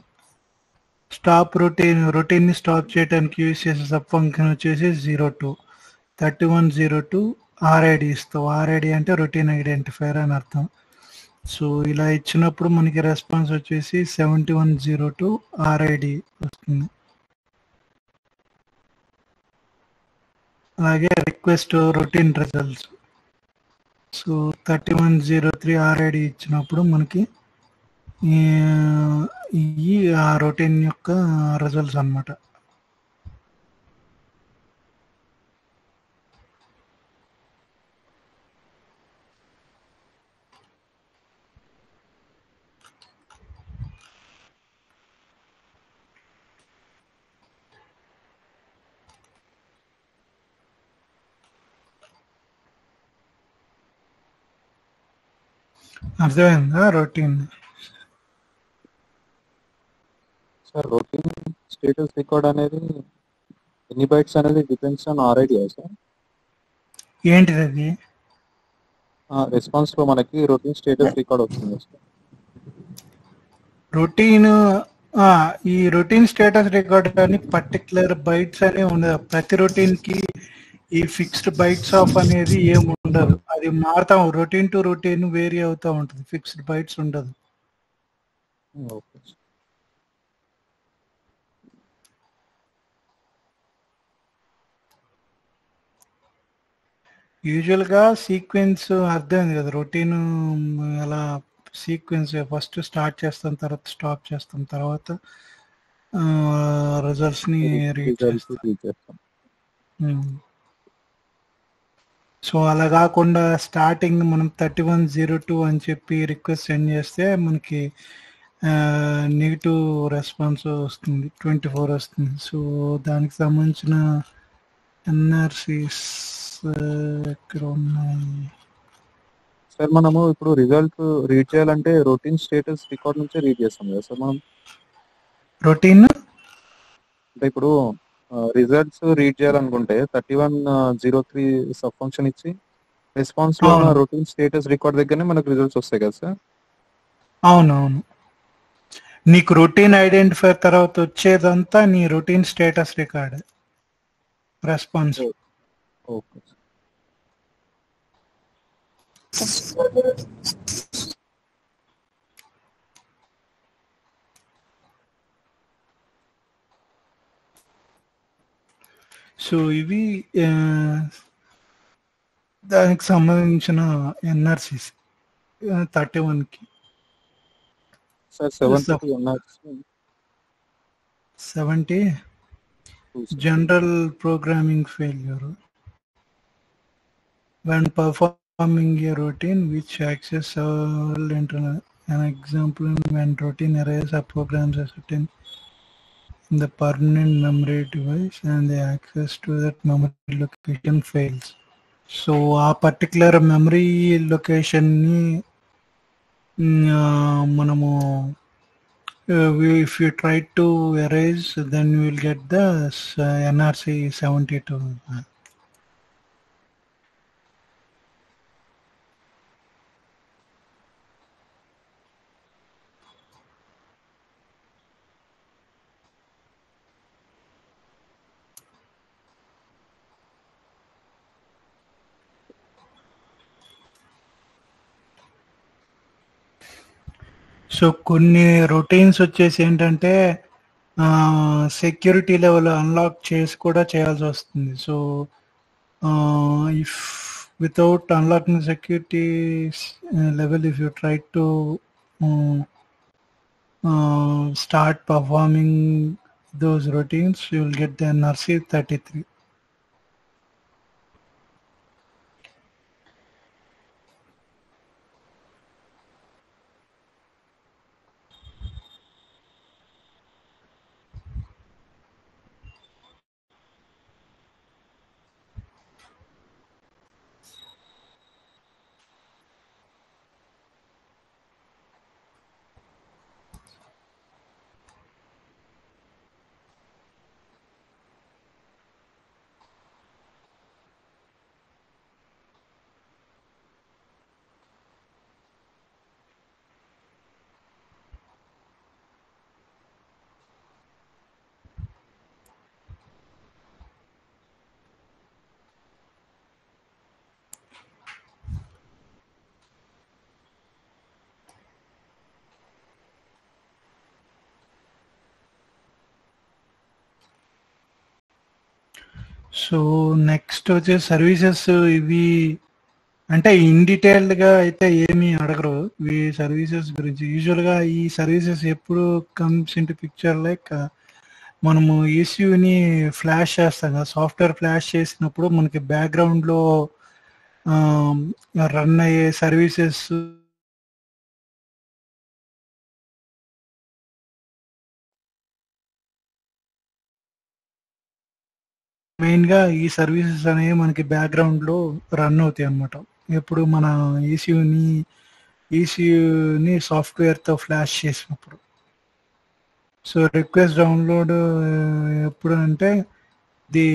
రొటీన్ని స్టాప్ చేయడానికి యూజ్ చేసే సబ్ ఫంక్షన్ వచ్చేసి 02. 3102 RID ఇస్తావు. RID అంటే రొటీన్ ఐడెంటిఫైర్ అని అర్థం. సో ఇలా ఇచ్చినప్పుడు మనకి రెస్పాన్స్ వచ్చేసి 7102 RID వస్తుంది. అలాగే request routine results. So 3103 RID ఇచ్చినప్పుడు మనకి ఈ ఆ రొటీన్ యొక్క రిజల్ట్స్ అన్నమాట. అర్థమైందా routine? Sir routine status record అనేది ఎన్ని బైట్స్ అనేది డిపెండ్స్ ఆన్ RID సార్. ఏంటిది అది? రెస్పాన్స్ లో మనకి రొటీన్ స్టేటస్ రికార్డ్ వస్తుంది సార్. రొటీన్ ఈ రొటీన్ స్టేటస్ రికార్డ్ అని పర్టికులర్ బైట్స్ అనే ఉండదు. ప్రతి రొటీన్ కి ఈ ఫిక్స్డ్ బైట్స్ ఆఫ్ అనేది ఏమి ఉండదు. అది మారుతా, రొటీన్ టు రొటీన్ వేరీ అవుతూ ఉంటుంది. ఫిక్స్డ్ బైట్స్ ఉండదు. ఓకే. యూజువల్గా సీక్వెన్స్ అర్థమైంది కదా. రొటీన్ అలా సీక్వెన్స్ ఫస్ట్ స్టార్ట్ చేస్తాం, తర్వాత స్టాప్ చేస్తాం, తర్వాత రిజల్ట్స్ని రీడ్ చేస్తాం. సో అలా కాకుండా స్టార్టింగ్ మనం 3102 అని చెప్పి రిక్వెస్ట్ సెండ్ చేస్తే మనకి నెగిటివ్ రెస్పాన్స్ వస్తుంది, 24 వస్తుంది. సో దానికి సంబంధించిన ఎన్ఆర్సీస్ ఎక్కడ ఉన్నాయి సార్? మనము ఇప్పుడు రిజల్ట్ రీడ్ చేయాలంటే రొటీన్ స్టేటస్ రికార్డ్ నుంచే రీడ్ చేస్తాం కదా సార్ మనం? రొటీన్? అంటే ఇప్పుడు రిజల్ట్స్ రీడ్ చేయాలనుకుంటే 3103 సబ్ ఫంక్షన్ ఇచ్చి రెస్పాన్స్ లో ఉన్న అవును రొటీన్ స్టేటస్ రికార్డ్ దగ్గరనే మనకు రిజల్ట్స్ వస్తాయి కదా సార్? అవునవును. నీకు రొటీన్ ఐడెంటిఫైర్ తర్వాత వచ్చేదంతా నీ routine status record response. Okay. So ఇవి దానికి సంబంధించిన ఎన్ఆర్సీస్ 31కి. Sir 70 70 general programming failure when performing a routine which access all internal. An example, when routine arrays or programs are certain in the permanent memory device and the access to that memory location fails. So a particular memory location ni manamu if you try to erase, then you will get the NRC 72. So కొన్ని రొటీన్స్ వచ్చేసి ఏంటంటే సెక్యూరిటీ లెవెల్ అన్లాక్ చేసి కూడా చేయాల్సి వస్తుంది. So if without unlocking security level, if you try to start performing those routines, you will get the NRC 33. So next వచ్చే సర్వీసెస్ ఇవి అంటే ఇన్ డీటెయిల్డ్గా అయితే ఏమీ అడగరు ఈ సర్వీసెస్ గురించి. యూజువల్గా ఈ సర్వీసెస్ ఎప్పుడు కమ్స్ ఇంటూ పిక్చర్ లైక్ మనము ఈసీయూని ఫ్లాష్ చేస్తాం కదా, సాఫ్ట్వేర్ ఫ్లాష్ చేసినప్పుడు మనకి బ్యాక్గ్రౌండ్లో రన్ అయ్యే సర్వీసెస్ మెయిన్గా ఈ సర్వీసెస్ అనేవి మనకి బ్యాక్గ్రౌండ్లో రన్ అవుతాయి అన్నమాట. ఎప్పుడు మన ఈసీయూని సాఫ్ట్వేర్తో ఫ్లాష్ చేసినప్పుడు. సో రిక్వెస్ట్ డౌన్లోడ్ ఎప్పుడు అంటే the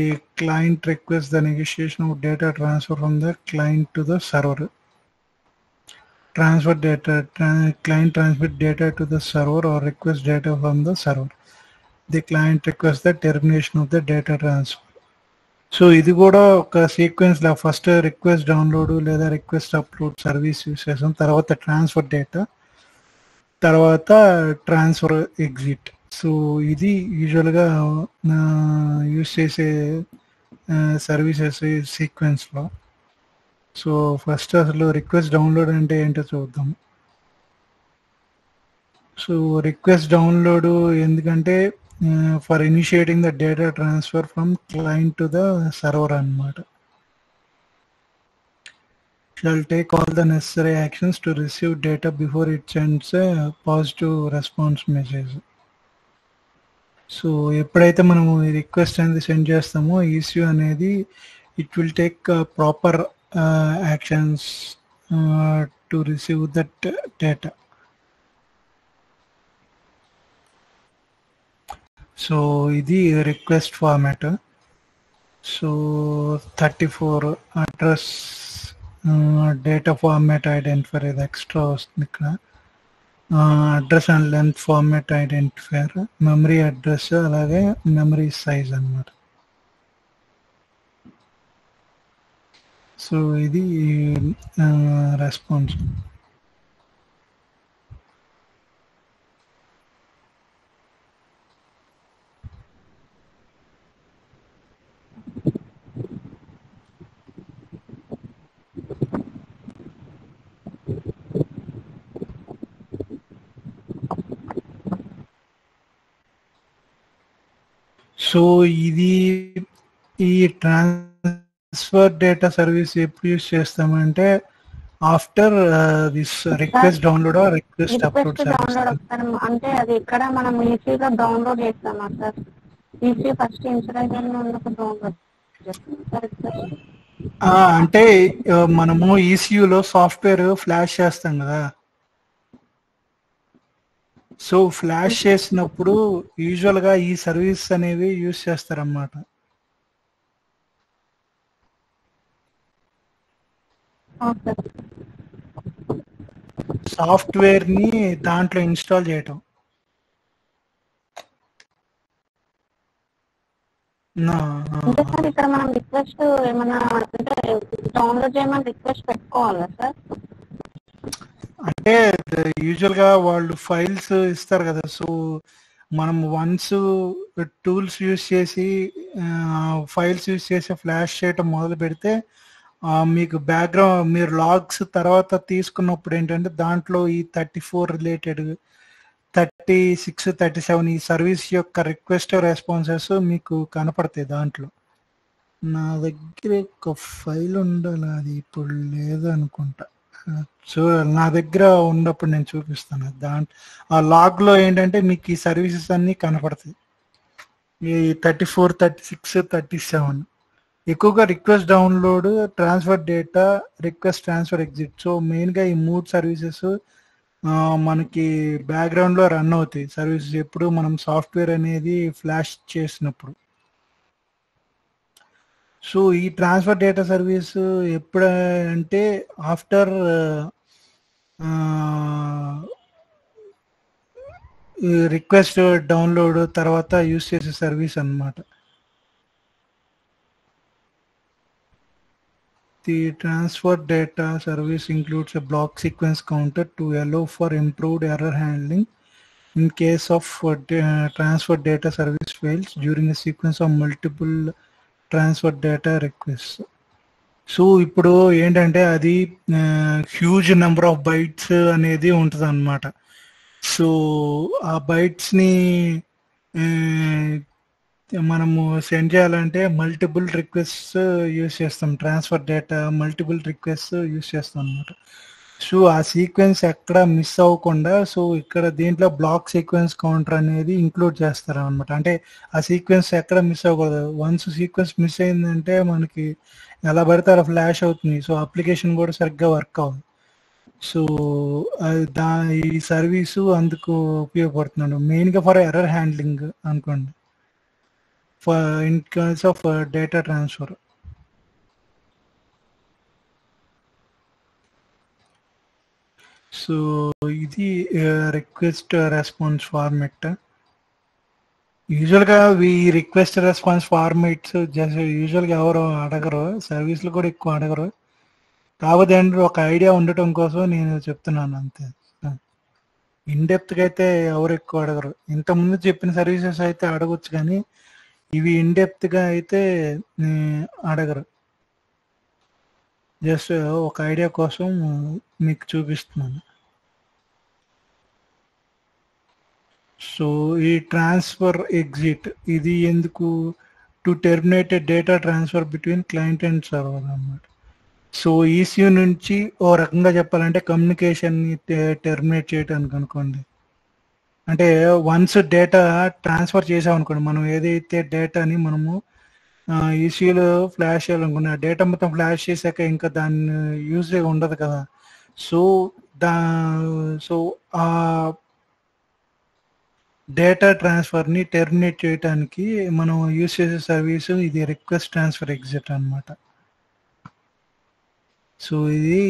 client request the negotiation of data transfer from the client to the server. Transfer data, client transmit data to the server or request data from the server. The client requests the termination of the data transfer. So ఇది కూడా ఒక సీక్వెన్స్ లా ఫస్ట్ రిక్వెస్ట్ డౌన్లోడ్ లేదా రిక్వెస్ట్ అప్లోడ్ సర్వీస్ యూస్ చేసాం, తర్వాత ట్రాన్స్ఫర్ డేటా, తర్వాత ట్రాన్స్ఫర్ ఎగ్జిట్. సో ఇది యూజువల్గా యూస్ చేసే సర్వీసెస్ సీక్వెన్స్లో. సో ఫస్ట్ అసలు రిక్వెస్ట్ డౌన్లోడ్ అంటే ఏంటో చూద్దాం. సో రిక్వెస్ట్ డౌన్లోడ్ ఎందుకంటే for initiating the data transfer from client to the server అన్నమాట. shall take all the necessary actions to receive data before it sends a positive response message. So ఎప్పుడైతే మనము రిక్వెస్ట్ అనేది సెండ్ చేస్తామో ఈసీయూ అనేది it will take proper actions to receive that data. So ఇది request format. So 34 address data format identifier ఇది ఎక్స్ట్రా వస్తుంది ఇక్కడ. Address and length format identifier, memory address, అలాగే మెమరీ సైజ్ అన్నమాట. సో ఇది రెస్పాన్స్. సో ఇది ఈ ట్రాన్స్ఫర్ డేటా సర్వీస్ ఎప్పుడు యూజ్ చేస్తామంటే after this request download or request upload service. అంటే అది ఇక్కడ మనం ఈసీలో డౌన్లోడ్ చేస్తామా sir? EC first installation download చేస్తాం. అంటే మనము ఈసీయూలో సాఫ్ట్వేర్ ఫ్లాష్ చేస్తాం కదా. సో ఫ్లాష్ చేసినప్పుడు యూజువల్ గా ఈ సర్వీస్ అనేవి యూజ్ చేస్తారన్నమాట. సాఫ్ట్వేర్ ని దాంట్లో ఇన్స్టాల్ చేయటం. ఇక్కడ మనం రిక్వెస్ట్ ఏమన్నా డౌన్లోడ్ చేయమని రిక్వెస్ట్ పెట్టుకోవాలా సార్? అంటే యూజువల్ గా వాళ్ళు ఫైల్స్ ఇస్తారు కదా. సో మనం వన్స్ టూల్స్ యూజ్ చేసి ఫైల్స్ యూజ్ చేసి ఫ్లాష్ చేయటం మొదలు పెడితే మీకు బ్యాక్గ్రౌండ్ మీరు లాగ్స్ తర్వాత తీసుకున్నప్పుడు ఏంటంటే దాంట్లో ఈ 34 రిలేటెడ్ 36, 37 ఈ సర్వీస్ యొక్క రిక్వెస్ట్ రెస్పాన్సెస్ మీకు కనపడతాయి దాంట్లో. నా దగ్గర ఒక ఫైల్ ఉండాలి, అది ఇప్పుడు లేదు అనుకుంటా. సో నా దగ్గర ఉన్నప్పుడు నేను చూపిస్తాను. ఆ లాగ్ లో ఏంటంటే మీకు ఈ సర్వీసెస్ అన్ని కనపడతాయి. ఈ 34, 36, 37 ఎక్కువగా request download, transfer data, request transfer exit. So మెయిన్గా ఈ 3 సర్వీసెస్ మనకి బ్యాక్గ్రౌండ్ లో రన్ అవుతాయి. సర్వీసెస్ ఎప్పుడు మనం సాఫ్ట్వేర్ అనేది ఫ్లాష్ చేసినప్పుడు. సో ఈ ట్రాన్స్ఫర్ డేటా సర్వీస్ ఎప్పుడు అంటే ఆఫ్టర్ రిక్వెస్ట్ డౌన్లోడ్ తర్వాత యూజ్ చేసే సర్వీస్ అన్నమాట. The transfer data service includes a block sequence counter to allow for improved error handling in case of transfer data service fails during a sequence of multiple transfer data request. So ఇప్పుడు ఏంటంటే అది హ్యూజ్ నెంబర్ ఆఫ్ బైట్స్ అనేది ఉంటుంది అన్నమాట. సో ఆ బైట్స్ని మనము సెండ్ చేయాలంటే మల్టిపుల్ రిక్వెస్ట్ యూజ్ చేస్తాం. Transfer data multiple request use చేస్తాం అన్నమాట. సో ఆ సీక్వెన్స్ ఎక్కడ మిస్ అవ్వకుండా సో ఇక్కడ దీంట్లో బ్లాక్ సీక్వెన్స్ కౌంటర్ అనేది ఇంక్లూడ్ చేస్తారు అనమాట. అంటే ఆ సీక్వెన్స్ ఎక్కడ మిస్ అవ్వకూడదు. వన్స్ సీక్వెన్స్ మిస్ అయిందంటే మనకి ఎలా పడితే అలా ఫ్లాష్ అవుతుంది. సో అప్లికేషన్ కూడా సరిగ్గా వర్క్ అవ్వదు. సో ఈ సర్వీసు అందుకు ఉపయోగపడుతున్నాడు. మెయిన్గా ఫర్ ఎర్రర్ హ్యాండ్లింగ్ అనుకోండి, for in case of data transfer. So ఇది రిక్వెస్ట్ రెస్పాన్స్ ఫార్మెట్. యూజువల్గా ఈ రిక్వెస్ట్ రెస్పాన్స్ ఫార్మెట్స్ యూజువల్గా ఎవరు అడగరు, సర్వీస్లు కూడా ఎక్కువ అడగరు. కాకపోతే ఏంటంటే ఒక ఐడియా ఉండటం కోసం నేను చెప్తున్నాను అంతే. ఇన్డెప్త్గా అయితే ఎవరు ఎక్కువ అడగరు. ఇంతకుముందు చెప్పిన సర్వీసెస్ అయితే అడగొచ్చు, కానీ ఇవి ఇన్డెప్త్గా అయితే అడగరు. జస్ట్ ఒక ఐడియా కోసం మీకు చూపిస్తున్నాను. సో ఈ ట్రాన్స్ఫర్ ఎగ్జిట్ ఇది ఎందుకు? To terminate data transfer between client and server అన్నమాట. సో ఈసీయూ నుంచి ఓ రకంగా చెప్పాలంటే కమ్యూనికేషన్ని టెర్మినేట్ చేయడానికి అనుకోండి. అంటే వన్స్ డేటా ట్రాన్స్ఫర్ చేసామనుకోండి, మనం ఏదైతే డేటాని మనము ఈసీయూలో ఫ్లాష్ చేయాలనుకున్న ఆ డేటా మొత్తం ఫ్లాష్ చేశాక ఇంకా దాన్ని యూజ్ ఉండదు కదా. సో దా సో ఆ డేటా ట్రాన్స్ఫర్ని టెర్మినేట్ చేయడానికి మనం యూజ్ చేసే సర్వీస్ ఇది రిక్వెస్ట్ ట్రాన్స్ఫర్ ఎగ్జిట్ అన్నమాట. సో ఇది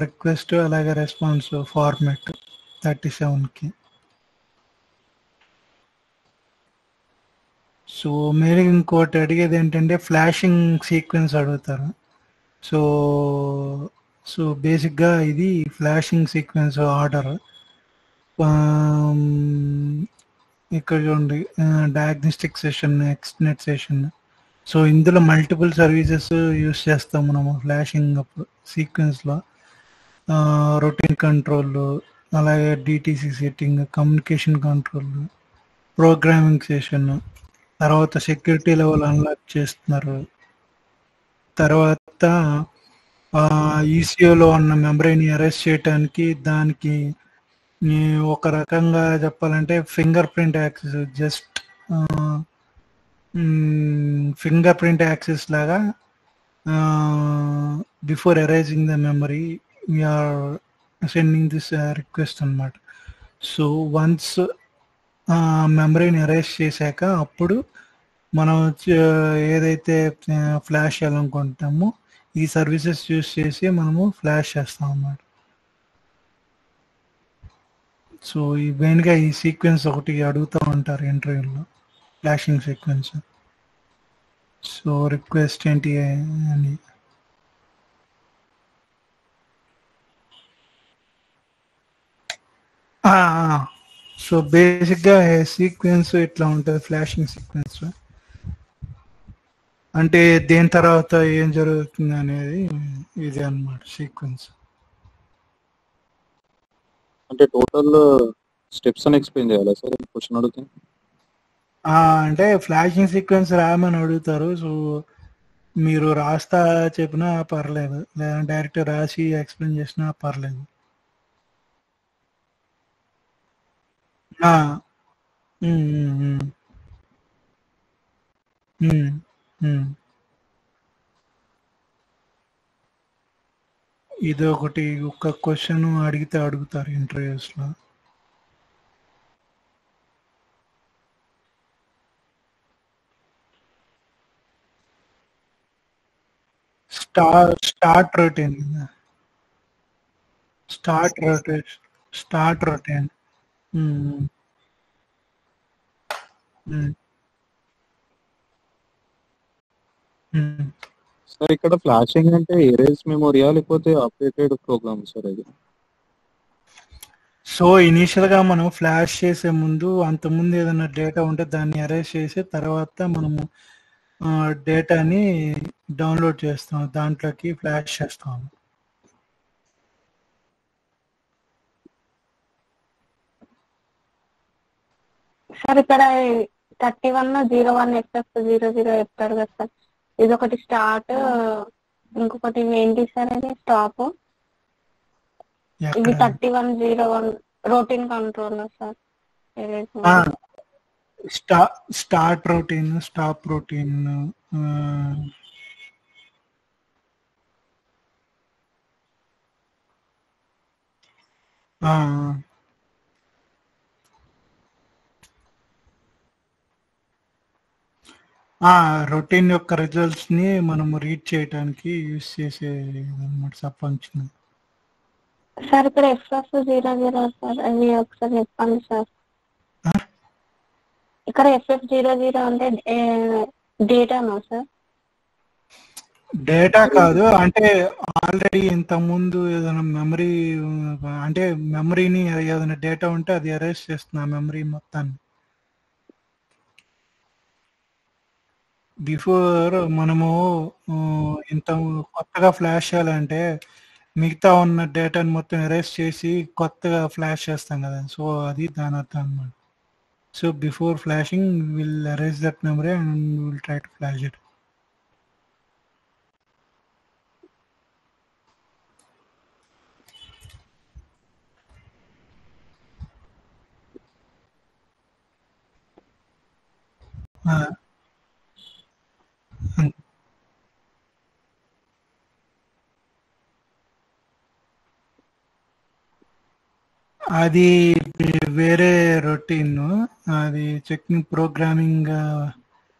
రిక్వెస్ట్ అలాగే రెస్పాన్స్ ఫార్మాట్ 37కి. సో మీరు ఇంకోటి అడిగేది ఏంటంటే ఫ్లాషింగ్ సీక్వెన్స్ అడుగుతారు. సో సో బేసిక్గా ఇది ఫ్లాషింగ్ సీక్వెన్స్ ఆర్డర్. ఇక్కడ చూడండి, diagnostic session, extended session. So ఇందులో మల్టిపుల్ సర్వీసెస్ యూస్ చేస్తాం మనము ఫ్లాషింగ్ అప్పుడు సీక్వెన్స్లో. రొటీన్ కంట్రోల్, అలాగే DTC setting, communication control, programming session, తర్వాత సెక్యూరిటీ లెవెల్ అన్లాక్ చేస్తున్నారు, తర్వాత ఈసీఓలో ఉన్న మెమరీని అరెస్ట్ చేయడానికి దానికి ఒక రకంగా చెప్పాలంటే finger print access, just finger print access లాగా before erasing the memory we're sending this request అనమాట. సో వన్స్ మెమరీని అరేంజ్ చేశాక అప్పుడు మనం ఏదైతే ఫ్లాష్ చేయాలనుకుంటామో ఈ సర్వీసెస్ యూస్ చేసి మనము ఫ్లాష్ చేస్తాం అన్నమాట. సో ఈ మెయిన్గా ఈ సీక్వెన్స్ ఒకటి అడుగుతూ ఉంటారు ఇంటర్వ్యూలో, ఫ్లాషింగ్ సీక్వెన్స్. సో రిక్వెస్ట్ ఏంటి అని. సో బేసిక్గా సీక్వెన్స్ ఇట్లా ఉంటుంది, ఫ్లాషింగ్ సీక్వెన్స్. అంటే దేని తర్వాత ఏం జరుగుతుంది అనేది ఇది అన్నమాట సీక్వెన్స్. అంటే టోటల్ స్టెప్స్ అని ఎక్స్ప్లెయిన్ చేయాలా సార్ క్వశ్చన్ అడిగితే? అంటే ఫ్లాషింగ్ సీక్వెన్స్ రాయమని అడుగుతారు. సో మీరు రాస్తా చెప్పినా పర్లేదు, లేదా డైరెక్ట్ రాసి ఎక్స్ప్లెయిన్ చేసినా పర్లేదు. ఇది ఒకటి, ఒక క్వశ్చన్ అడిగితే అడుగుతారు ఇంటర్వ్యూస్లో. Start routine, start routine. Sir ఇక్కడ ఫ్లాషింగ్ అంటే ఎరేజ్ మెమోరియా లేకపోతే అప్డేటెడ్ ప్రోగ్రామ్ సార్ ఇది? సో ఇనీషియల్గా మనం ఫ్లాష్ చేసే ముందు అంతకుముందు ఏదైనా డేటా ఉంటే దాన్ని అరేంజ్ చేసి తర్వాత మనము డేటాని డౌన్లోడ్ చేస్తాం, దాంట్లోకి ఫ్లాష్ చేస్తాం. సార్ ఇక్కడ 3101 FF00 చెప్తారు కదా సార్, ఇది ఒకటి స్టార్ట్, ఇంకొకటి ఏంటి సార్ అది స్టాప్. ఇది 3101 routine control sir. Start routine, stop routine, routine యొక్క రిజల్ట్స్ ని మనం రీడ్ చేయడానికి యూస్ చేసే అన్నమాట సబ్ ఫంక్షన్. సార్ ఇక్కడ FF00 సార్, అది ఒకసారి చెప్పండి సార్. ఇక్కడ FF00 అంటే డేటానా సార్? డేటా కాదు, అంటే ఆల్రెడీ ఇంత ముందు ఏదైనా మెమరీ, అంటే మెమరీని ఏదైనా డేటా ఉంటే అది అరేంజ్ చేస్తున్నా మెమరీ మొత్తాన్ని. బిఫోర్ మనము ఇంత కొత్తగా ఫ్లాష్ చేయాలంటే మిగతా ఉన్న డేటాని మొత్తం ఎరేజ్ చేసి కొత్తగా ఫ్లాష్ చేస్తాం కదా. సో అది దాని అర్థం అన్నమాట. So before flashing will erase that memory and will try to flash it. ఆ, అన్- అది వేరే రొటీన్. అది చెకింగ్ ప్రోగ్రామింగ్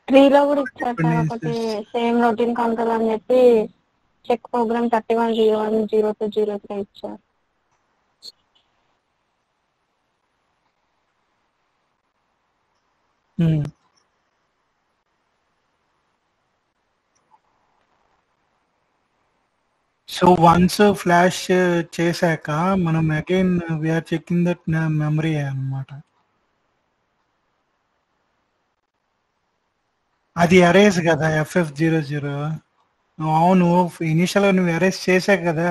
ట్రీలో కూడా ఇచ్చారు సార్ ఒకటి డిపెండెన్సీస్. సేమ్ రొటీన్ కంట్రోల్ అని చెప్పి చెక్ ప్రోగ్రామ్ 31010203 ఇచ్చారు. సో వన్స్ ఫ్లాష్ చేశాక మనం again we are checking that memory అన్నమాట. అది అరేస్ కదా FF00. అవును, ఇనిషియల్ నువ్వు అరేస్ చేశాక కదా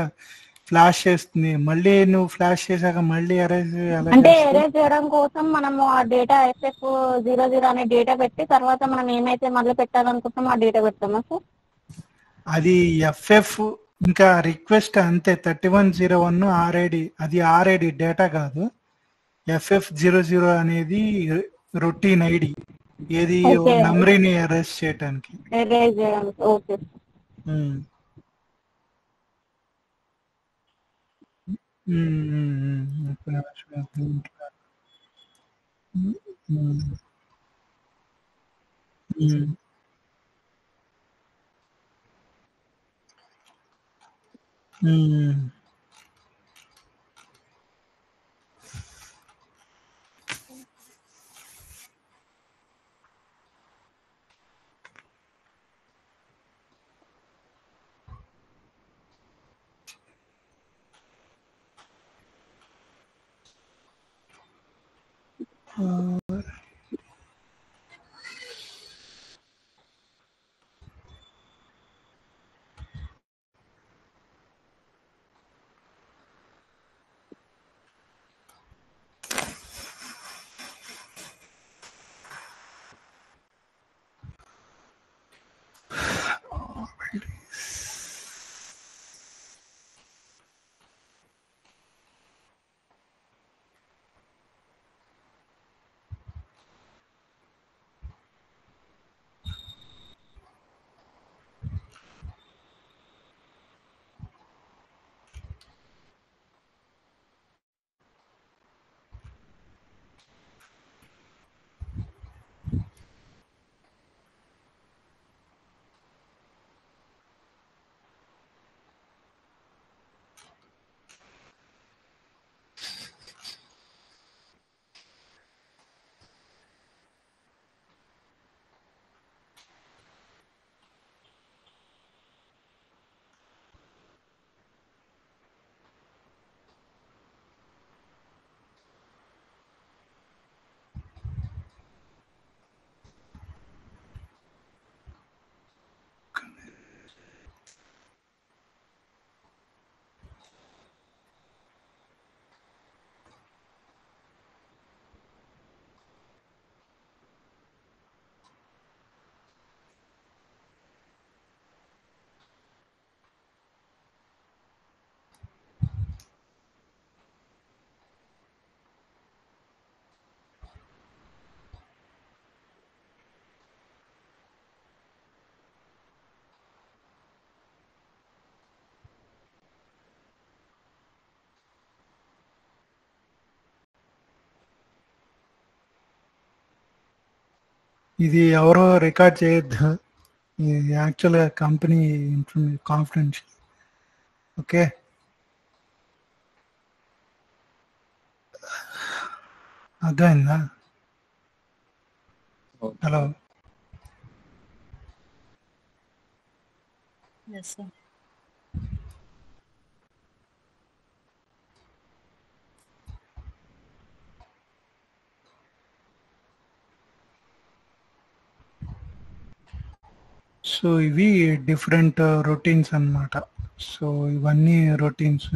ఫ్లాష్ చేస్తుంది. మళ్ళీ నువ్వు ఫ్లాష్ చేశాక మళ్ళీ అరేస్ ఎలా అంటే చేస్తావు? ఎరేజ్ చేయడం కోసం మనము ఆ డేటా FF00 అనే డేటా పెట్టి తర్వాత మనం ఏమైతే మళ్ళీ పెట్టాలనుకుంటున్నామో ఆ డేటా పెడతామా సార్? అది FF ఇంకా రిక్వెస్ట్ అంతే. 3101 RID, అది RID డేటా కాదు. FF00 అనేది రొటీన్ ఐడి, ఏది ఓకే, మెమరీని అరెస్ట్ చేయడానికి. ఎరేజ్ చేయడానికి. ఓకే. ఉమ్. ఒక్క నిమిషం. ఉమ్. ఉమ్. ఉమ్. ఇది ఎవరో రికార్డ్ చేయొద్దు. ఇది యాక్చువల్గా కంపెనీ కాన్ఫిడెన్షియల్. ఓకే, అర్థమైందా? హలో. Yes, sir. సో ఇవి డిఫరెంట్ రొటీన్స్ అన్నమాట. సో ఇవన్నీ రొటీన్స్.